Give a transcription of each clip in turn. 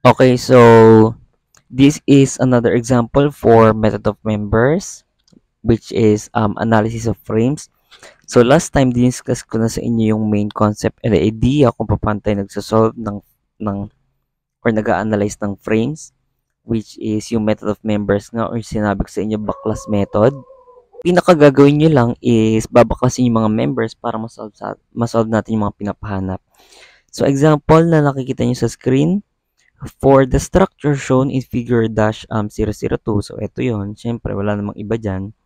Okay, so this is another example for method of members, which is analysis of frames. So last time diniscuss ko na sa inyo yung main concept and the idea kung paano tayo nagsosolve ng or nag-a-analyze ng frames, which is yung method of members nga or sinabi ko sa inyo backlash method. Pinakagagawin nyo lang is babaklasin yung mga members para masolve natin yung mga pinapahanap. So example na nakikita nyo sa screen, for the structure shown in figure dash 002, so ito yon, syempre wala namang iba dyan.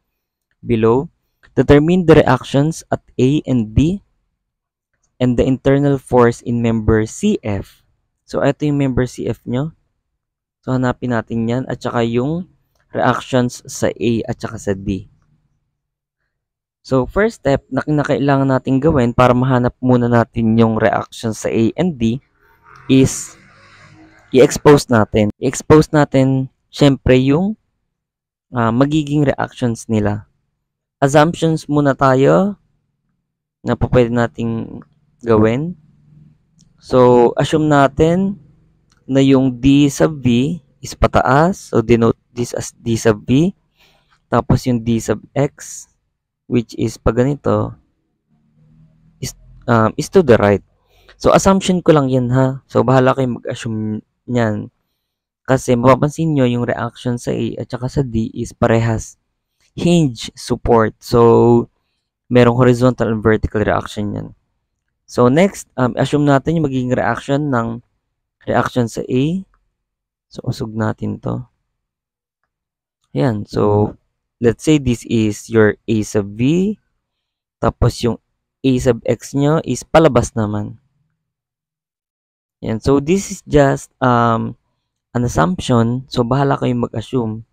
Below, determine the reactions at A and B and the internal force in member CF. So ito yung member CF nyo. So hanapin natin yan at saka yung reactions sa A at saka sa D. So first step na kailangan natin gawin para mahanap muna natin yung reactions sa A and D is i-expose natin. I-expose natin syempre yung magiging reactions nila. Assumptions muna tayo na pwede nating gawin. So, assume natin na yung D sub V is pataas. So, denote this as D sub V. Tapos yung D sub X, which is pag ganito, is to the right. So, assumption ko lang yan ha. So, bahala kayo mag-assume niyan. Kasi mapapansin nyo yung reaction sa A at saka sa D is parehas. Hinge support. So, merong horizontal and vertical reaction yan. So, next, assume natin yung magiging reaction ng reaction sa A. So, usog natin to. Ayan. So, let's say this is your A sub V. Tapos, yung A sub X nyo is palabas naman. Ayan. So, this is just an assumption. So, bahala kayong mag-assume.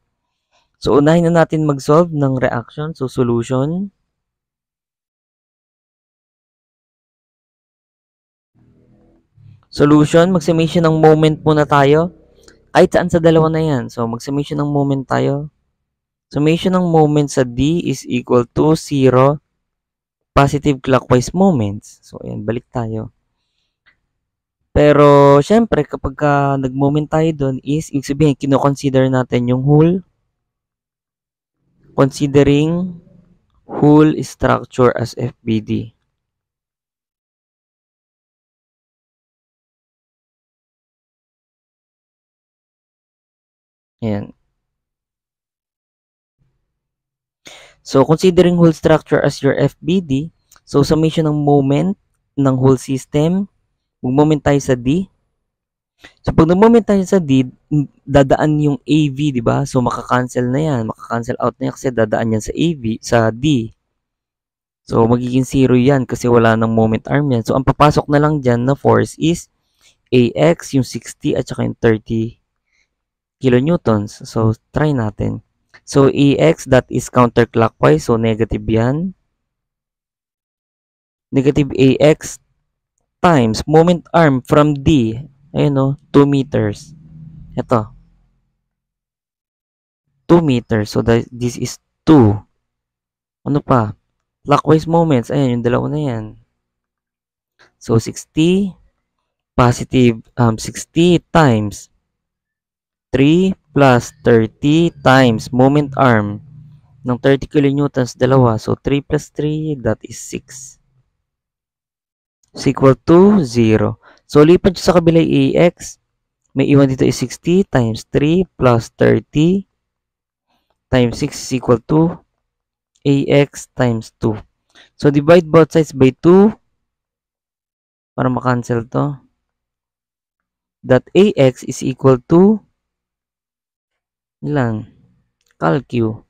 So, unahin na natin mag-solve ng reaction. So, solution. Solution, mag-summation ng moment muna tayo. Kahit saan sa dalawa na yan. So, mag-summation ng moment tayo. Summation ng moment sa D is equal to 0 positive clockwise moments. So, ayan, balik tayo. Pero, syempre, kapag nag-moment tayo doon is, ibig sabihin, kino-consider natin yung whole. Considering whole structure as FBD. Ayan. So, considering whole structure as your FBD, so, summation ng moment ng whole system, mag-moment tayo sa D. So, pag nag-moment tayo sa D, dadaan yung AV, di ba? So, maka-cancel na yan. Maka-cancel out na yan kasi dadaan yan sa AV, sa D. So, magiging 0 yan kasi wala nang moment arm yan. So, ang papasok na lang dyan na force is AX, yung 60 at saka yung 30 kilonewtons. So, try natin. So, AX, that is counterclockwise. So, negative yan. Negative AX times moment arm from D. Ayun o, 2 meters. Ito. 2 meters. So, this is 2. Ano pa? Clockwise moments. Ayan, yung dalawa na yan. So, 60. Positive 60 times 3 plus 30 times moment arm ng 30 kilonewtons, dalawa. So, 3 plus 3, that is 6. Is equal to 0. So, lipat sa kabila AX. May iwan dito is 60 times 3 plus 30 times 6 is equal to AX times 2. So, divide both sides by 2 para makancel to. That AX is equal to ilan? Calcu.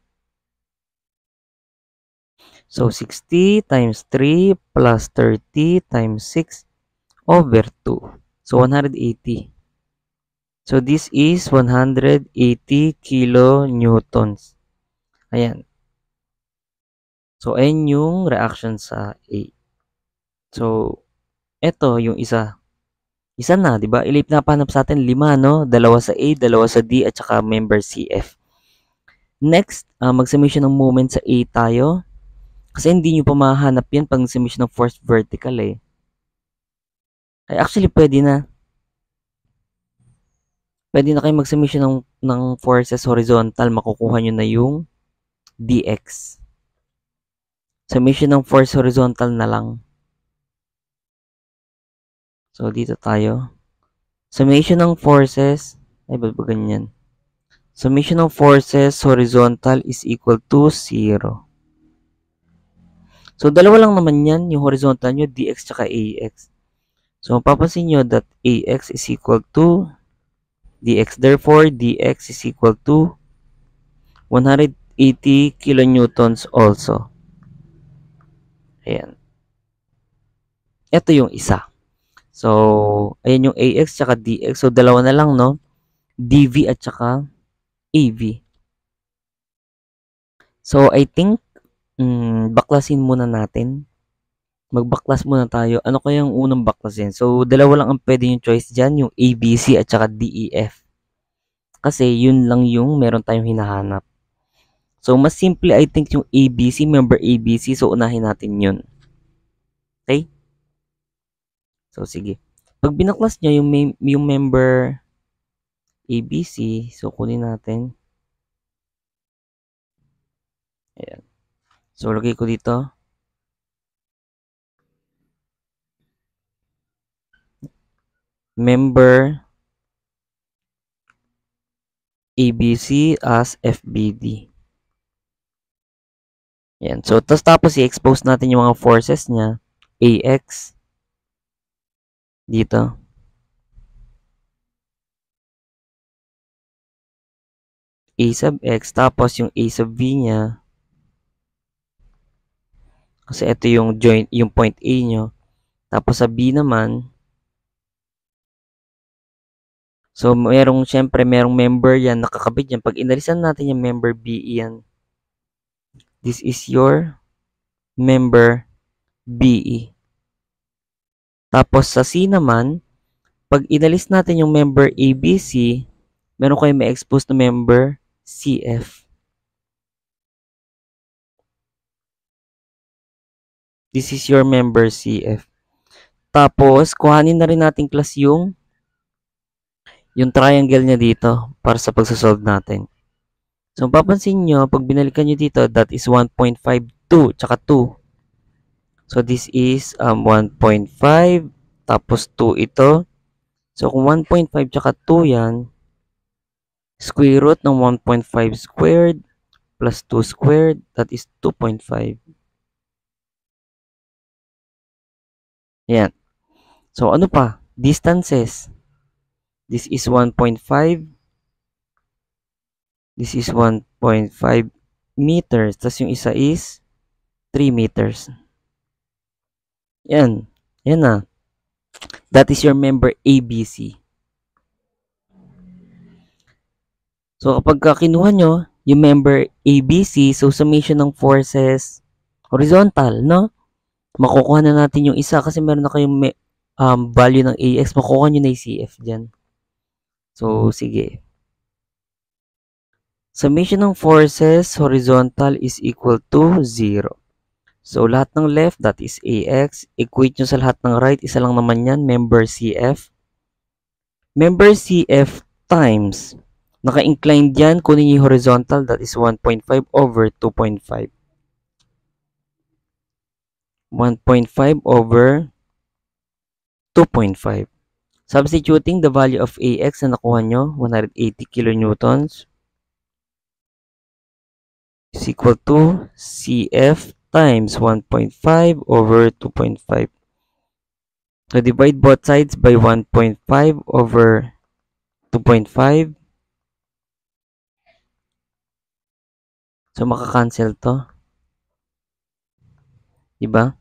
So, 60 times 3 plus 30 times 6 over 2. So, 180. So, this is 180 kilonewtons. Ayan. So, ayan yung reaction sa A. So, eto yung isa. Isa na, di ba? Ilip na pahanap sa atin, 5, no? Dalawa sa A, dalawa sa D, at saka member CF. Next, mag-summation ng moment sa A tayo. Kasi hindi nyo pa mahanap yan pag summation ng force vertical eh. Ay, actually, pwede na. Pwede na kayo mag-summation ng forces horizontal, makukuha nyo na yung dx. Summation ng force horizontal na lang. So, dito tayo. Summation ng forces, ay ba't ba ganyan? Summation ng forces horizontal is equal to 0. So, dalawa lang naman yan, yung horizontal nyo, dx tsaka ax. So, mapapansin nyo that ax is equal to dx. Therefore, dx is equal to 180 kilonewtons also. Ayan. Ito yung isa. So, ayan yung ax tsaka dx. So, dalawa na lang, no? dv at tsaka av. So, I think, baklasin muna natin. Magbaklas muna tayo. Ano kaya yung unang baklasin? So, dalawa lang ang pwede yung choice dyan, yung ABC at saka DEF. Kasi, yun lang yung meron tayong hinahanap. So, mas simple, I think, yung ABC, member ABC. So, unahin natin yun. Okay? So, sige. Pag binaklas nyo yung member ABC, so, kunin natin. Ayan. So, lagay ko dito. Member ABC as FBD. Yan. So, tapos i-expose natin yung mga forces niya. AX. Dito. A sub X. Tapos yung A sub V niya. Kasi ito yung joint, yung point A nyo. Tapos sa B naman. So, syempre, merong member yan. Nakakabit yan. Pag inalisan natin yung member B yan. This is your member BE. Tapos sa C naman, pag inalis natin yung member ABC, meron kayo may expose na member CF. This is your member CF. Tapos, kuhanin na rin natin class yung triangle niya dito para sa pagsasolve natin. So, papansin nyo, pag binalikan nyo dito, that is 1.52, tsaka 2. So, this is 1.5, tapos 2 ito. So, kung 1.5 tsaka 2 yan, square root ng 1.5 squared plus 2 squared, that is 2.5. Yan. So, ano pa? Distances. This is 1.5. This is 1.5 meters. Tapos yung isa is 3 meters. Yan. Yan na. That is your member ABC. So, kapag kinuha nyo yung member ABC, so summation ng forces horizontal, no? Makukuha na natin yung isa kasi meron na kayong value ng AX. Makukuha nyo na yung CF dyan. So, sige. Summation ng forces horizontal is equal to 0. So, lahat ng left, that is AX. Equate nyo sa lahat ng right. Isa lang naman yan, member CF. Member CF times. Naka-inclined yan. Kunin yung horizontal, that is 1.5 over 2.5. 1.5 over 2.5. Substituting the value of AX na nakuha nyo, 180 kilonewtons, is equal to CF times 1.5 over 2.5. So, divide both sides by 1.5 over 2.5. So, makakancel to. Diba?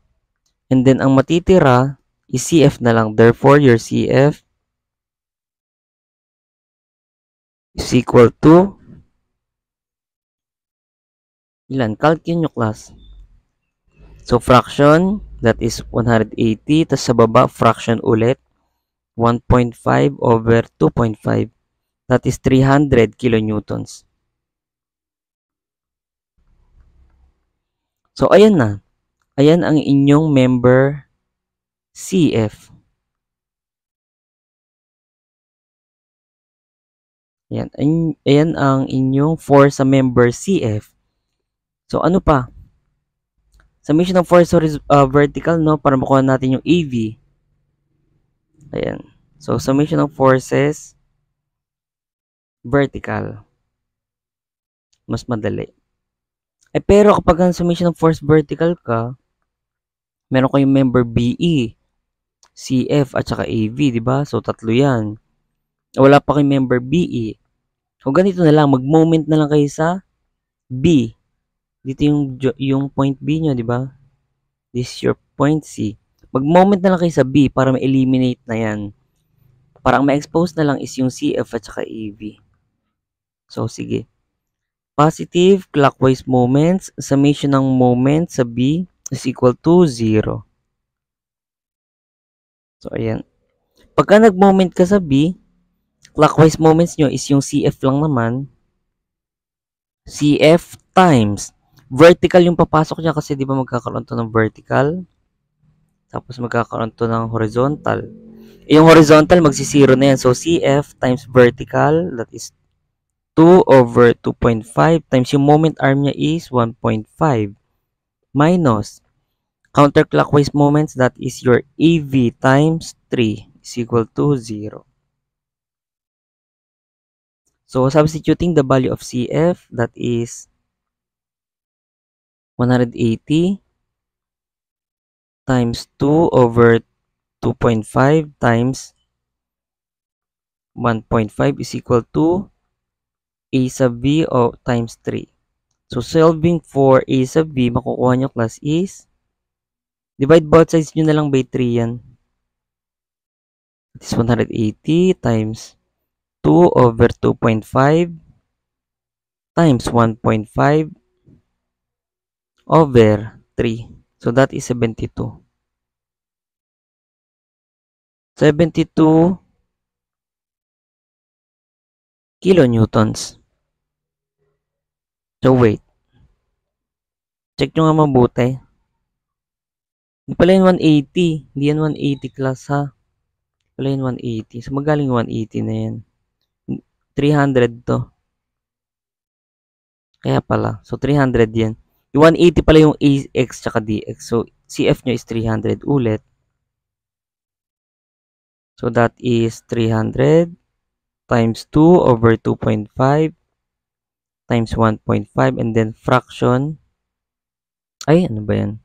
And then, ang matitira is CF na lang. Therefore, your CF is equal to ilan? Calc yun yung class. So, fraction, that is 180. Tapos sa baba, fraction ulit. 1.5 over 2.5. That is 300 kilonewtons. So, ayan na. Ayan ang inyong member CF. Ayan, ayan ang inyong force sa member CF. So, ano pa? Summation ng force vertical, no? Para makuha natin yung AV. Ayan. So, summation ng forces vertical. Mas madali. Pero kapag ang summation ng force vertical ka, meron kayong member BE, CF, at saka AV, di ba? So, tatlo yan. Wala pa kayong member BE. So, ganito na lang. Mag-moment na lang kayo sa B. Dito yung point B nyo, di ba? This is your point C. Mag-moment na lang kayo sa B para ma-eliminate na yan. Para ang ma-expose na lang is yung CF at saka AV. So, sige. Positive clockwise moments, summation ng moments sa B is equal to 0. So, ayan. Pagka nag-moment ka sa B, clockwise moments nyo is yung CF lang naman. CF times. Vertical yung papasok niya kasi di ba magkakaroon to ng vertical. Tapos magkakaroon to ng horizontal. Yung horizontal, magsisiro na yan. So, CF times vertical, that is 2 over 2.5 times yung moment arm niya is 1.5 minus counterclockwise moments, that is your AV times 3 is equal to 0. So, substituting the value of CF, that is 180 times 2 over 2.5 times 1.5 is equal to A sub B o times 3. So, solving for A sub B, makukuha nyo class is, divide both sides nyo na lang by 3 yan. It is 180 times 2 over 2.5 times 1.5 over 3. So, that is 72. 72 kilonewtons. So, wait. Check nyo nga mabuti. Hindi pala yun 180. Hindi yan 180 class ha. Pala yun 180. So, magaling 180 na yan. 300 to. Kaya pala. So, 300 yan. Yung 180 pala yung AX tsaka DX. So, CF nyo is 300 ulit. So, that is 300 times 2 over 2.5 times 1.5 and then fraction. Ay, ano ba yan?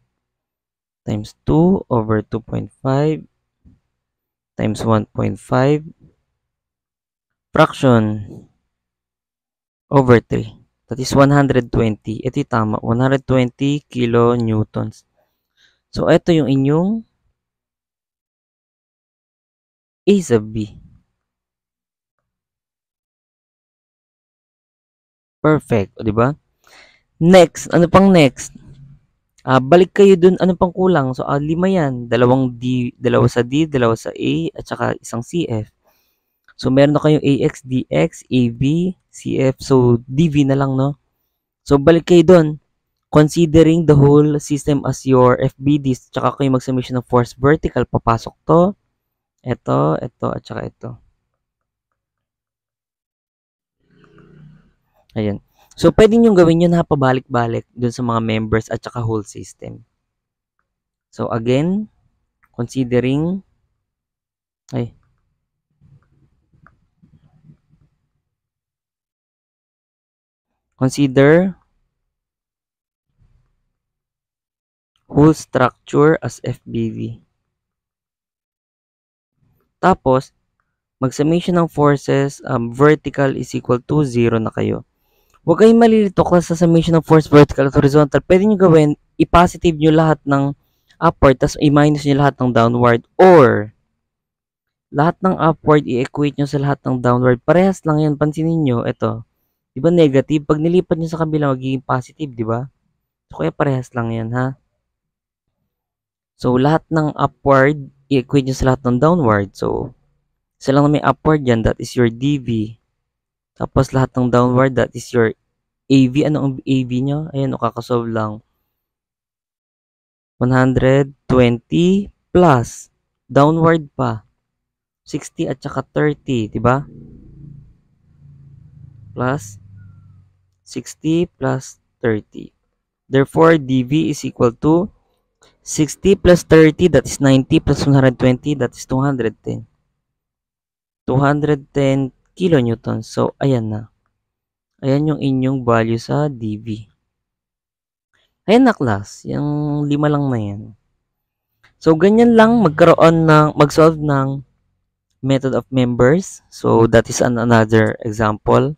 Times 2 over 2.5 times 1.5 fraction over 3. That is 120. Ito yung tama. 120 kilonewtons. So, ito yung inyong A sub B. Perfect. O, diba? Next. Ano pang next? Balik kayo dun. Ano pang kulang? So, 5 yan. Dalawang D, dalawa sa D, dalawa sa A, at saka isang CF. So, meron na kayong AX, DX, AB, CF. So, DV na lang, no? So, balik kayo dun. Considering the whole system as your FBDs, tsaka kayo mag-summation ng force vertical, papasok to, ito, at saka ito. Ayan. So, pwede nyo gawin yun ha, pabalik-balik dun sa mga members at saka whole system. So, again, considering, consider whole structure as FBV. Tapos, mag-summation ng forces, vertical is equal to 0 na kayo. Huwag kayong malilito class sa summation ng force vertical at horizontal. Pwede nyo gawin, i-positive nyo lahat ng upward, tapos i-minus nyo lahat ng downward, or lahat ng upward, i-equate nyo sa lahat ng downward. Parehas lang yan. Pansinin nyo, ito. Di ba negative? Pag nilipat nyo sa kabila, magiging positive, di ba? So, kaya parehas lang yan, ha? So, lahat ng upward, i-equate nyo sa lahat ng downward. So, isa lang na may upward yan, that is your DV. Tapos, lahat ng downward, that is your AV. Ano ang AV nyo? Ayan, kakasolve lang. 120 plus downward pa 60 at saka 30, di ba? plus 60 plus 30. Therefore, dV is equal to 60 plus 30, that is 90, plus 120, that is 210. 210 kilonewtons. So, ayan na. Ayan yung inyong value sa dV. Ayan na, class. Yung 5 lang na yan. So, ganyan lang mag-solve ng method of members. So, that is another example.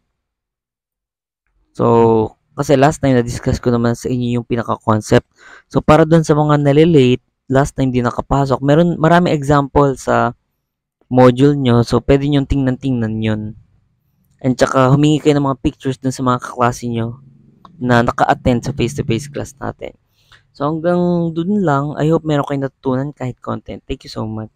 So, kasi last time na-discuss ko naman sa inyo yung pinaka-concept. So, para dun sa mga nalilate, last time di nakapasok, marami example sa module nyo. So, pwede nyo tingnan-tingnan yun. And tsaka, humingi kayo ng mga pictures dun sa mga kaklase nyo na naka-attend sa face-to-face class natin. So, hanggang dun lang. I hope meron kayong natutunan kahit content. Thank you so much.